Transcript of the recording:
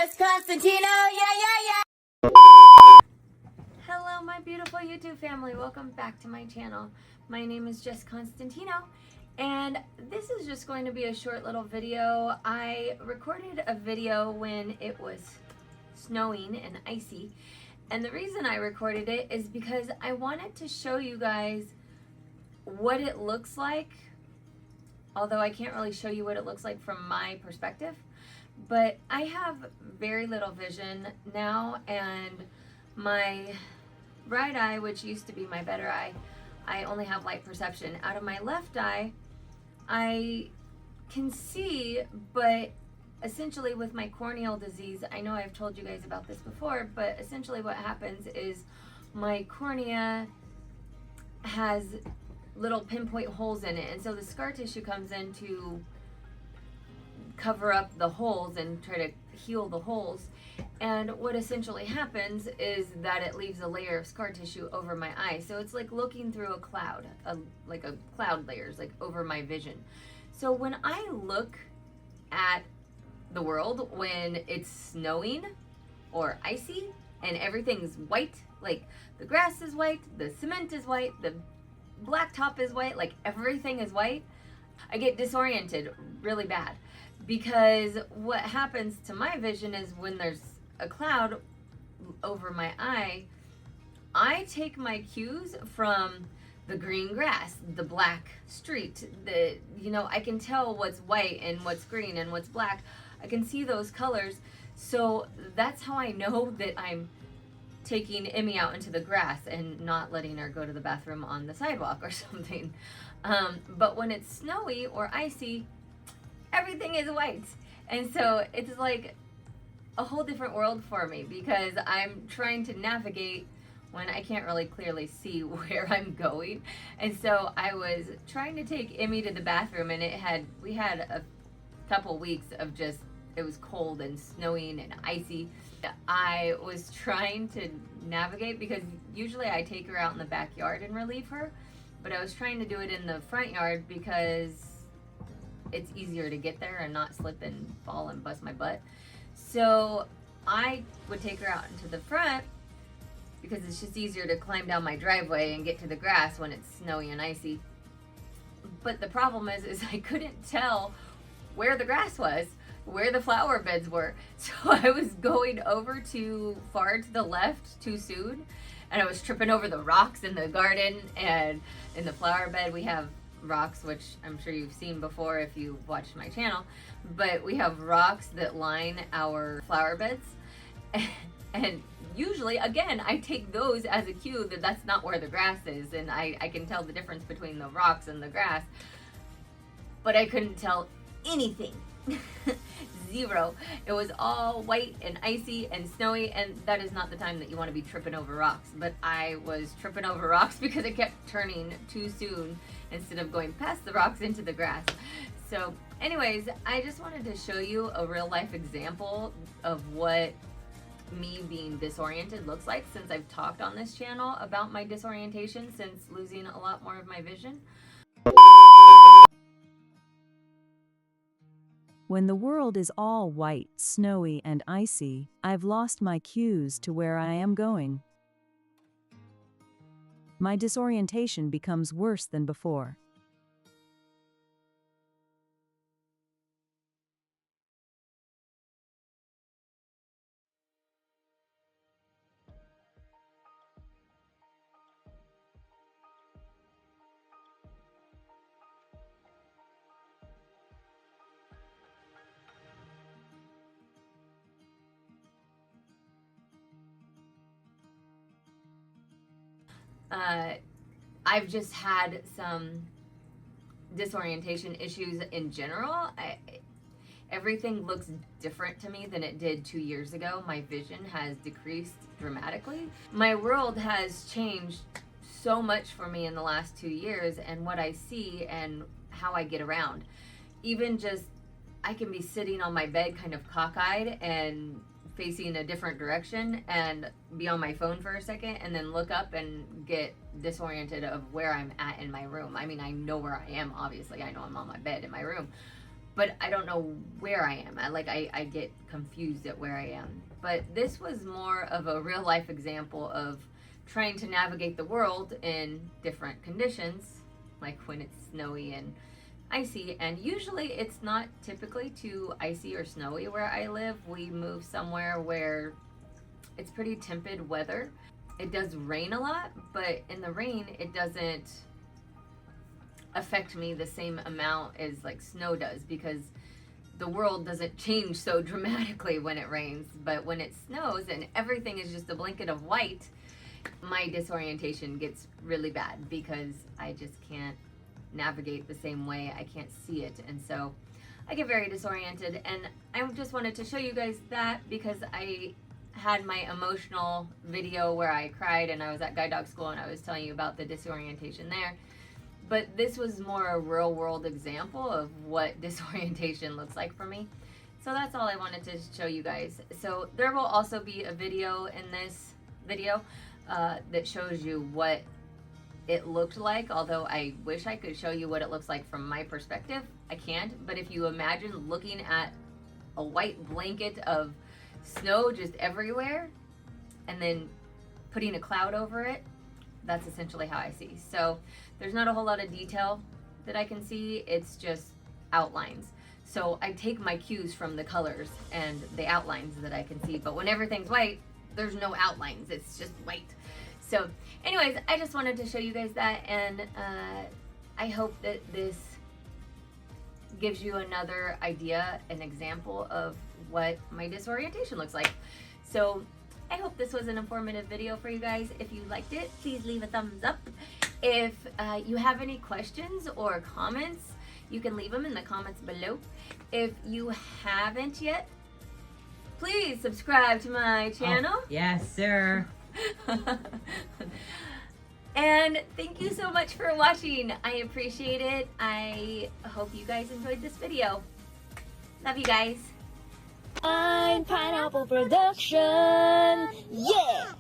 JessConstantino, yeah. Hello my beautiful YouTube family, welcome back to my channel. My name is JessConstantino and this is just going to be a short little video. I recorded a video when it was snowing and icy, and the reason I recorded it is because I wanted to show you guys what it looks like, although I can't really show you what it looks like from my perspective. But I have very little vision now, and my right eye, which used to be my better eye, I only have light perception. Out of my left eye, I can see, but essentially with my corneal disease, I know I've told you guys about this before, but essentially what happens is my cornea has little pinpoint holes in it, and so the scar tissue comes in to cover up the holes and try to heal the holes. And what essentially happens is that it leaves a layer of scar tissue over my eye. So it's like looking through a cloud, like a cloud layers, like over my vision. So when I look at the world when it's snowing or icy and everything's white, like the grass is white, the cement is white, the blacktop is white, like everything is white, I get disoriented really bad. Because what happens to my vision is when there's a cloud over my eye, I take my cues from the green grass, the black street, I can tell what's white and what's green and what's black. I can see those colors. So that's how I know that I'm taking Emmy out into the grass and not letting her go to the bathroom on the sidewalk or something. But when it's snowy or icy, everything is white. And so it's like a whole different world for me, because I'm trying to navigate when I can't really clearly see where I'm going. And so I was trying to take Emmy to the bathroom, and we had a couple weeks of just, it was cold and snowing and icy. I was trying to navigate, because usually I take her out in the backyard and relieve her, but I was trying to do it in the front yard because it's easier to get there and not slip and fall and bust my butt. So I would take her out into the front because it's just easier to climb down my driveway and get to the grass when it's snowy and icy. But the problem is I couldn't tell where the grass was, where the flower beds were. So I was going over too far to the left too soon, and I was tripping over the rocks in the garden. And in the flower bed we have rocks, which I'm sure you've seen before if you watched my channel, but we have rocks that line our flower beds, and usually, again, I take those as a cue that that's not where the grass is, and I can tell the difference between the rocks and the grass, but I couldn't tell anything. Zero. It was all white and icy and snowy, and that is not the time that you want to be tripping over rocks. But I was tripping over rocks because it kept turning too soon instead of going past the rocks into the grass. So anyways, I just wanted to show you a real life example of what me being disoriented looks like, since I've talked on this channel about my disorientation since losing a lot more of my vision. When the world is all white, snowy, and icy, I've lost my cues to where I am going. My disorientation becomes worse than before. I've just had some disorientation issues in general. Everything looks different to me than it did 2 years ago. My vision has decreased dramatically. My world has changed so much for me in the last 2 years, and what I see and how I get around. Even just, I can be sitting on my bed kind of cockeyed and facing a different direction and be on my phone for a second and then look up and get disoriented of where I'm at in my room. I mean, I know where I am, obviously. I know I'm on my bed in my room. but I don't know where I am. I get confused at where I am. But this was more of a real life example of trying to navigate the world in different conditions, like when it's snowy and icy. And usually it's not typically too icy or snowy where I live. We move somewhere where it's pretty temperate weather. It does rain a lot, but in the rain it doesn't affect me the same amount as like snow does, because the world doesn't change so dramatically when it rains. But when it snows and everything is just a blanket of white, my disorientation gets really bad because I just can't navigate the same way. I can't see it, and so I get very disoriented. And I just wanted to show you guys that because I had my emotional video where I cried and I was at guide dog school and I was telling you about the disorientation there. But this was more a real world example of what disorientation looks like for me. So that's all I wanted to show you guys. So there will also be a video in this video that shows you what it looked like, although I wish I could show you what it looks like from my perspective. I can't. But if you imagine looking at a white blanket of snow just everywhere and then putting a cloud over it, that's essentially how I see. So there's not a whole lot of detail that I can see. It's just outlines. So I take my cues from the colors and the outlines that I can see. But when everything's white, there's no outlines. It's just white. So anyways, I just wanted to show you guys that, and I hope that this gives you another idea, an example of what my disorientation looks like. So I hope this was an informative video for you guys. If you liked it, please leave a thumbs up. If you have any questions or comments, you can leave them in the comments below. If you haven't yet, please subscribe to my channel. Oh, yes, sir. And thank you so much for watching. I appreciate it. I hope you guys enjoyed this video. Love you guys. I'm Pineapple Production. Yeah.